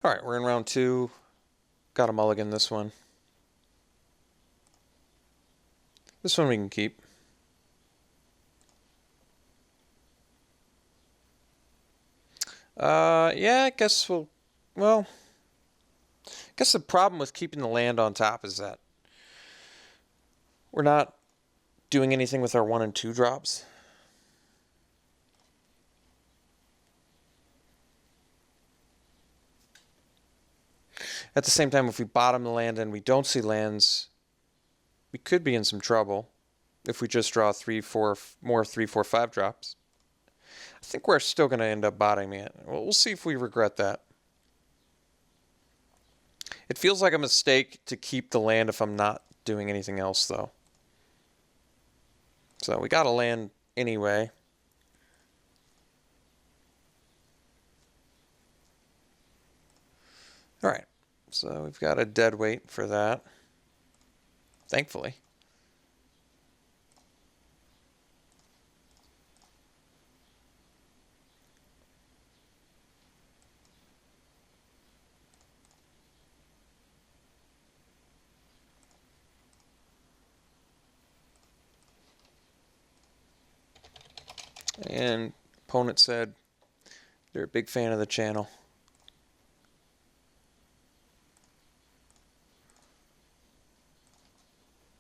All right, we're in round two. Got a mulligan this one. This one we can keep. Yeah, I guess well, I guess the problem with keeping the land on top is that we're not doing anything with our 1 and 2 drops. At the same time, if we bottom the land and we don't see lands, we could be in some trouble if we just draw 3, 4, more 3, 4, 5 drops. I think we're still going to end up bottoming it. Well, we'll see if we regret that. It feels like a mistake to keep the land if I'm not doing anything else, though. So we got a land anyway. All right, so we've got a dead weight for that, thankfully. And opponent said they're a big fan of the channel.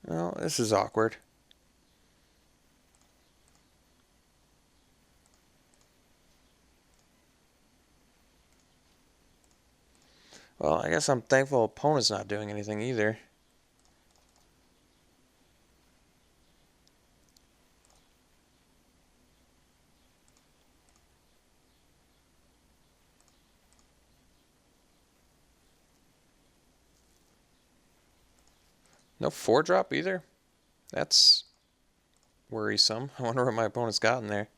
Well, this is awkward. Well, I guess I'm thankful opponent's not doing anything either. No 4-drop either? That's worrisome. I wonder what my opponent's got in there.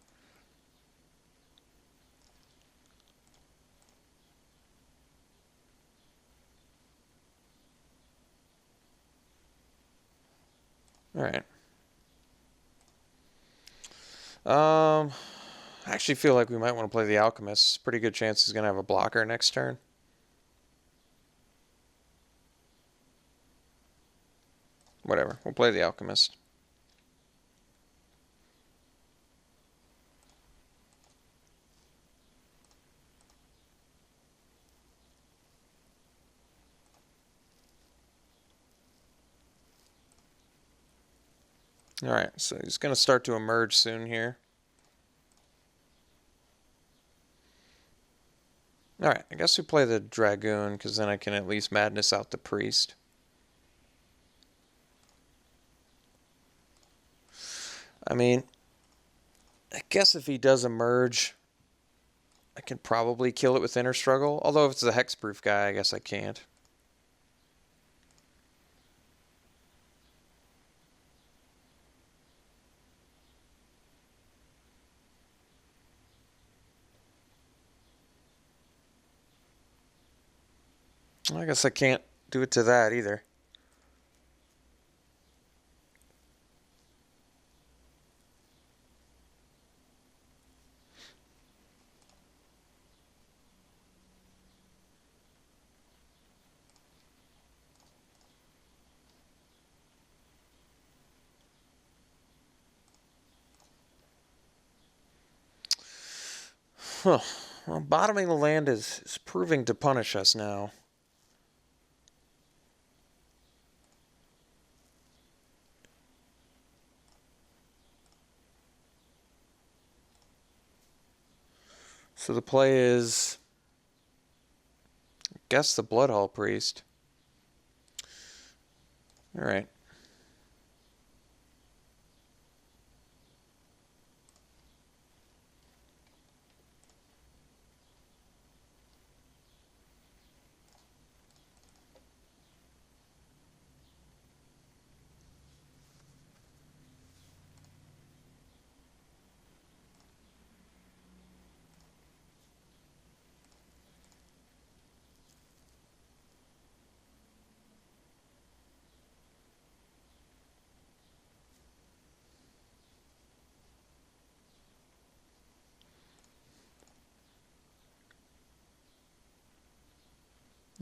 Alright. I actually feel like we might want to play the Alchemist. Pretty good chance he's going to have a blocker next turn. Whatever, we'll play the Alchemist. Alright, so he's going to start to emerge soon here. Alright, I guess we play the Dragoon, because then I can at least madness out the Priest. I mean, I guess if he does emerge, I can probably kill it with Inner Struggle. Although if it's a hexproof guy, I guess I can't. I guess I can't do it to that either. Huh. Well, bottoming the land is proving to punish us now. So the play is, I guess, the Bloodhall Priest. Alright.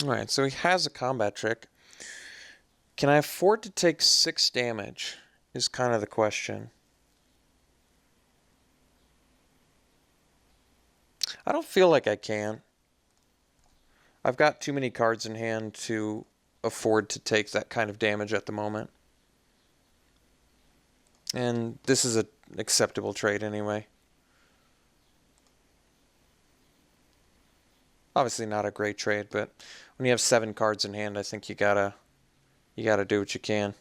Alright, so he has a combat trick. Can I afford to take 6 damage? Is kind of the question. I don't feel like I can. I've got too many cards in hand to afford to take that kind of damage at the moment. And this is an acceptable trade anyway. Obviously not a great trade, but when you have 7 cards in hand, I think you gotta do what you can.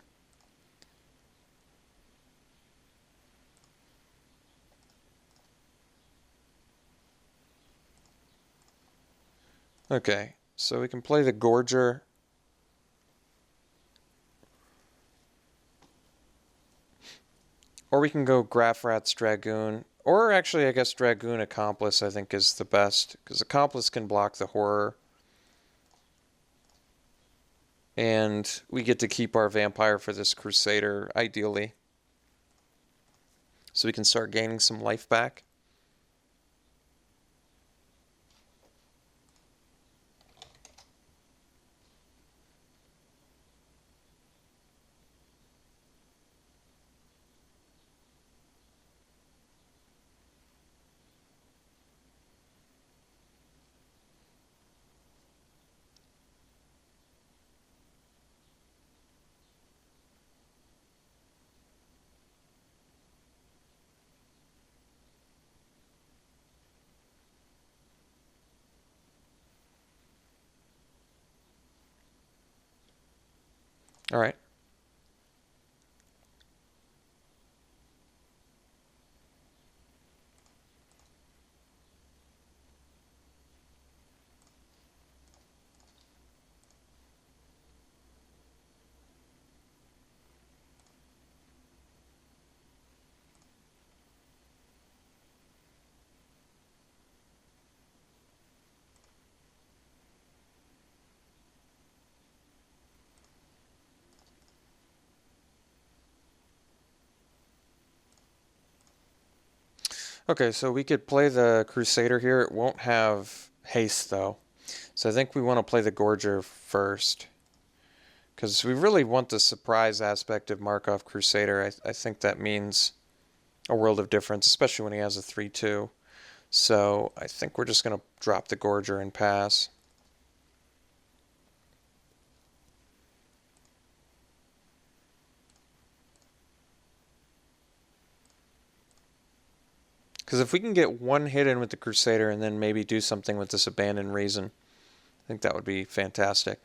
Okay, so we can play the Gorger. Or we can go Grafrat's Dragoon. Or actually, I guess Dragoon Accomplice I think is the best. Because Accomplice can block the Horror. And we get to keep our Vampire for this Crusader, ideally. So we can start gaining some life back. All right. Okay, so we could play the Crusader here. It won't have haste, though. So I think we want to play the Gorger first. Because we really want the surprise aspect of Markov Crusader. I think that means a world of difference, especially when he has a 3-2. So I think we're just going to drop the Gorger and pass. Because if we can get one hit in with the Crusader and then maybe do something with this Abandoned Reason, I think that would be fantastic.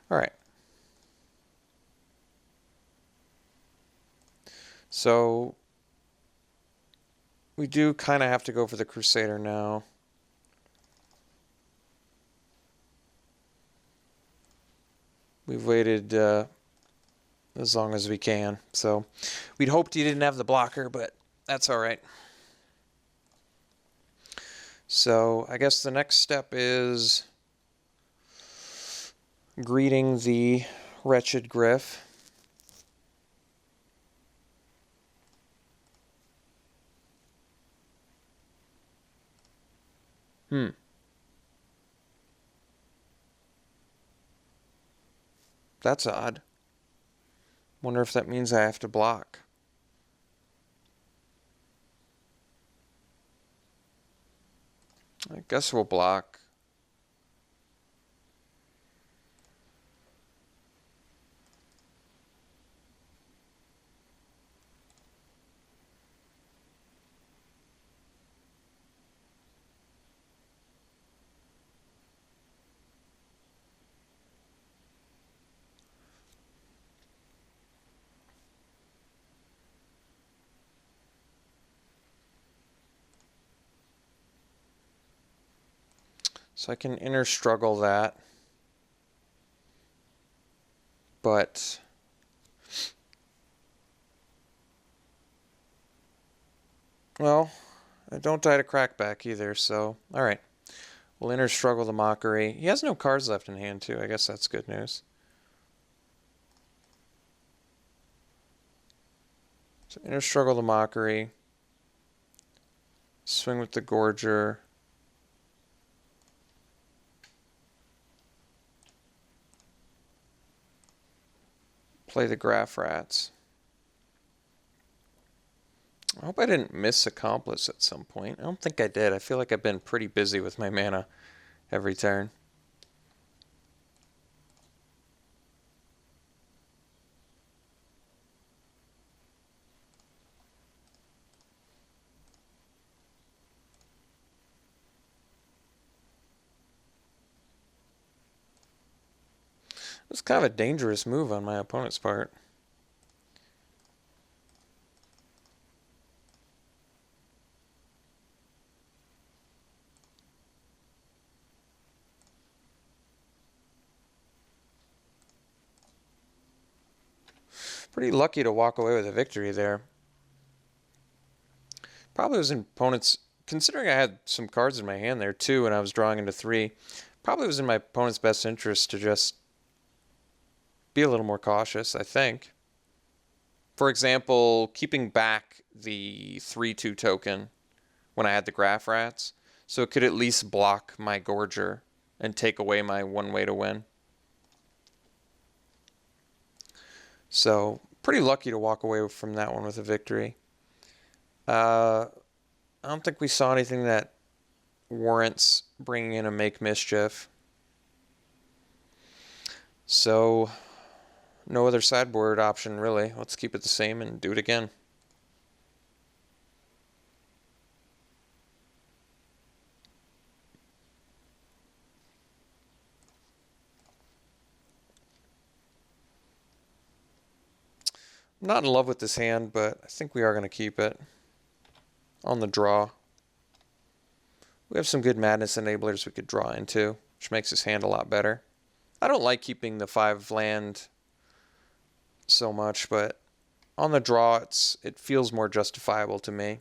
All right. So we do kind of have to go for the Crusader now. We've waited as long as we can. So we'd hoped he didn't have the blocker, but that's all right. So I guess the next step is greeting the wretched Griff. That's odd. Wonder if that means I have to block. I guess we'll block. So I can inner struggle that. But well, I don't die to crackback either, so alright. We'll inner struggle the mockery. He has no cards left in hand too. I guess that's good news. So inner struggle the mockery. Swing with the Gorger. Play the Graph Rats. I hope I didn't miss Accomplice at some point. I don't think I did. I feel like I've been pretty busy with my mana every turn. It was kind of a dangerous move on my opponent's part. Pretty lucky to walk away with a victory there. Probably was in opponent's, considering I had some cards in my hand there too and I was drawing into 3, probably was in my opponent's best interest to just be a little more cautious, I think. For example, keeping back the 3/2 token when I had the Graph Rats, so it could at least block my Gorger and take away my one way to win. So, pretty lucky to walk away from that one with a victory. I don't think we saw anything that warrants bringing in a Make Mischief. So, no other sideboard option, really. Let's keep it the same and do it again. I'm not in love with this hand, but I think we are going to keep it. On the draw. We have some good Madness enablers we could draw into, which makes his hand a lot better. I don't like keeping the 5 land so much, but on the draw, it feels more justifiable to me.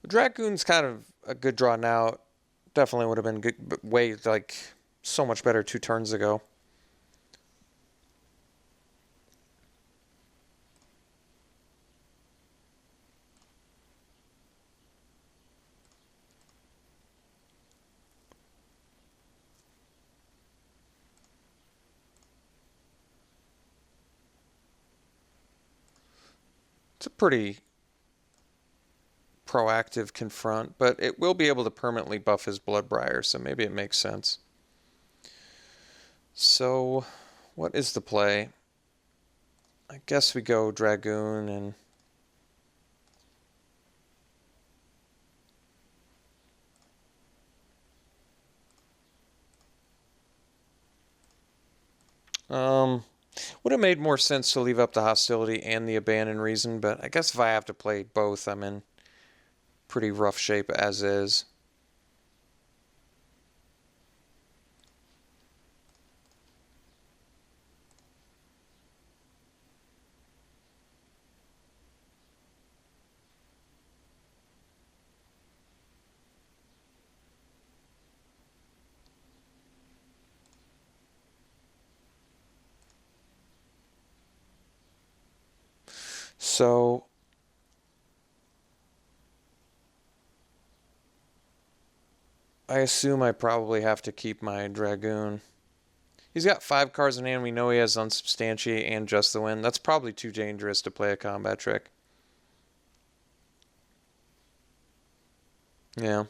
Dragoon's kind of a good draw now. Definitely would have been good, but way, like, so much better 2 turns ago. It's a pretty proactive confront, but it will be able to permanently buff his Bloodbriar, so maybe it makes sense. So, what is the play? I guess we go Dragoon and... would have made more sense to leave up the Hostility and the Abandon Reason, but I guess if I have to play both, I'm in pretty rough shape as is. So, I assume I probably have to keep my Dragoon. He's got 5 cards in hand. We know he has Unsubstantiate and Just the Wind. That's probably too dangerous to play a combat trick. Yeah.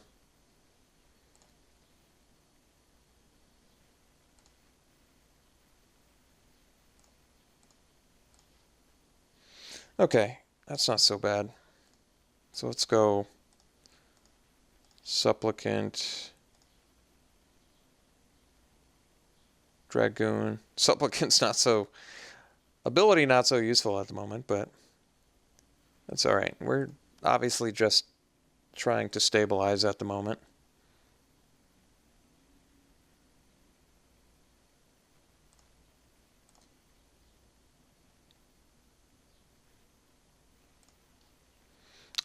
Okay, that's not so bad. So let's go Supplicant, Dragoon. Supplicant's not so... Ability not so useful at the moment, but that's alright. We're obviously just trying to stabilize at the moment.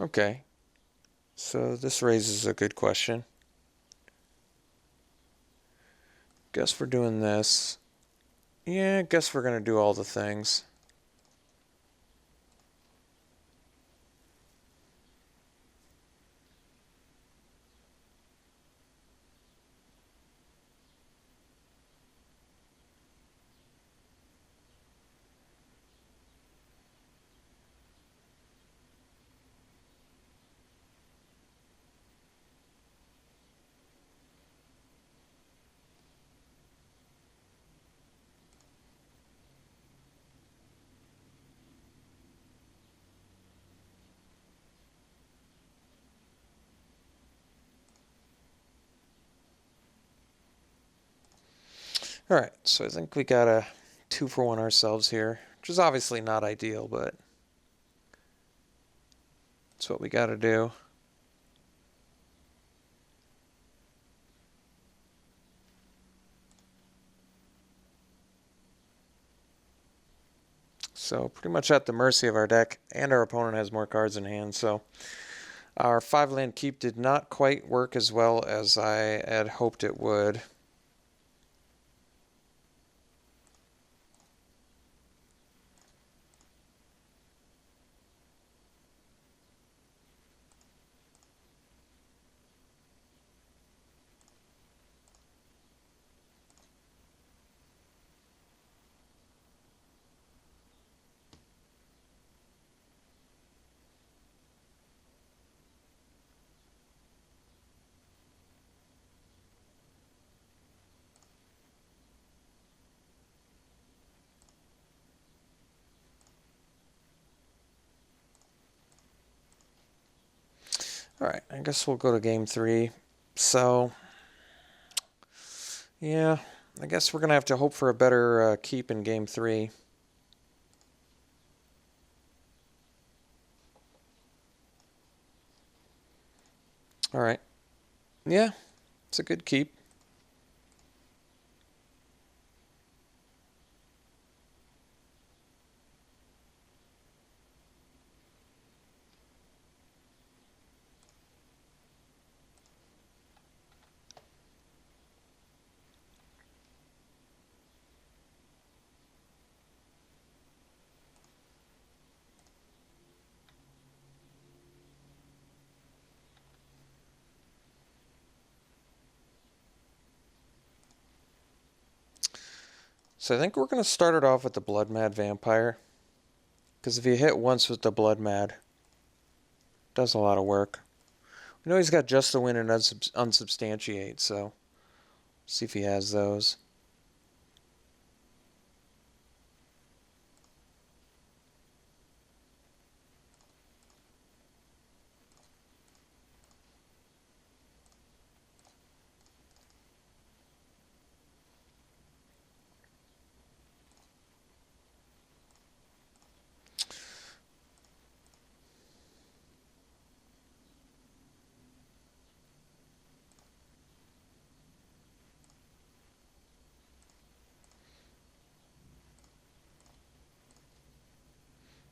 Okay, so this raises a good question. Guess we're doing this. Yeah, guess we're going to do all the things. Alright, so I think we got a 2-for-1 ourselves here, which is obviously not ideal, but it's what we got to do. So pretty much at the mercy of our deck, and our opponent has more cards in hand, so our 5-land keep did not quite work as well as I had hoped it would. Alright, I guess we'll go to game 3. So, yeah, I guess we're going to have to hope for a better keep in game 3. Alright. Yeah, it's a good keep. So I think we're going to start it off with the Blood Mad Vampire. Because if you hit once with the Blood Mad, it does a lot of work. We know he's got Just the Wind and Unsubstantiate, so see if he has those.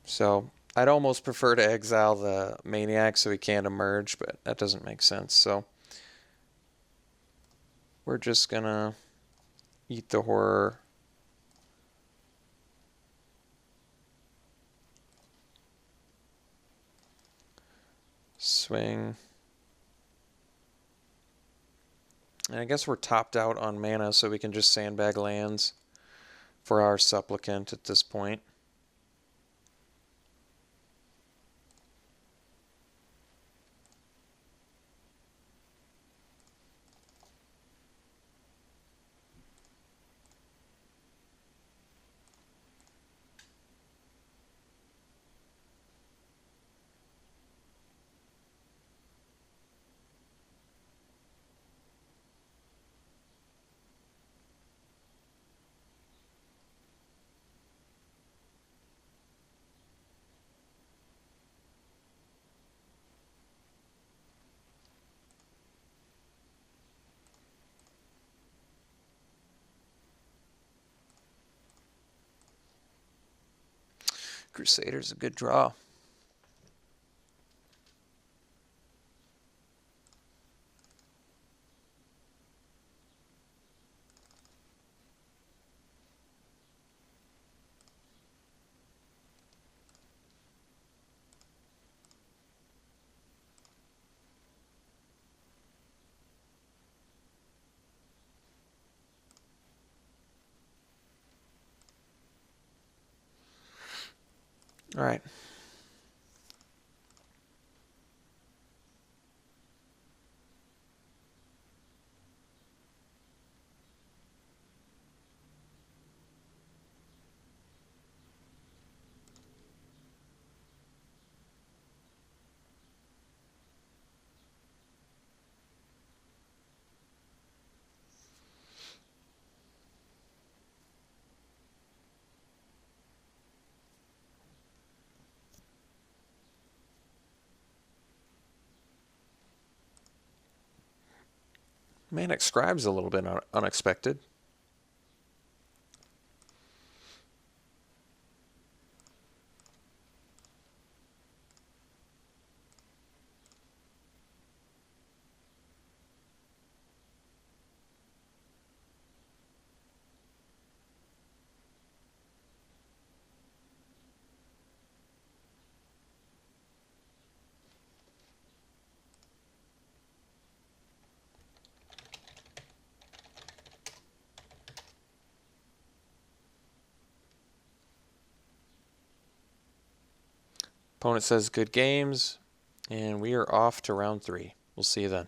So I'd almost prefer to exile the Maniac so he can't emerge, but that doesn't make sense. So we're just going to eat the horror. Swing. And I guess we're topped out on mana, so we can just sandbag lands. for our supplicant at this point. Crusader's a good draw. All right. Manic Scribe's a little bit unexpected. Opponent says good games, and we are off to round 3. We'll see you then.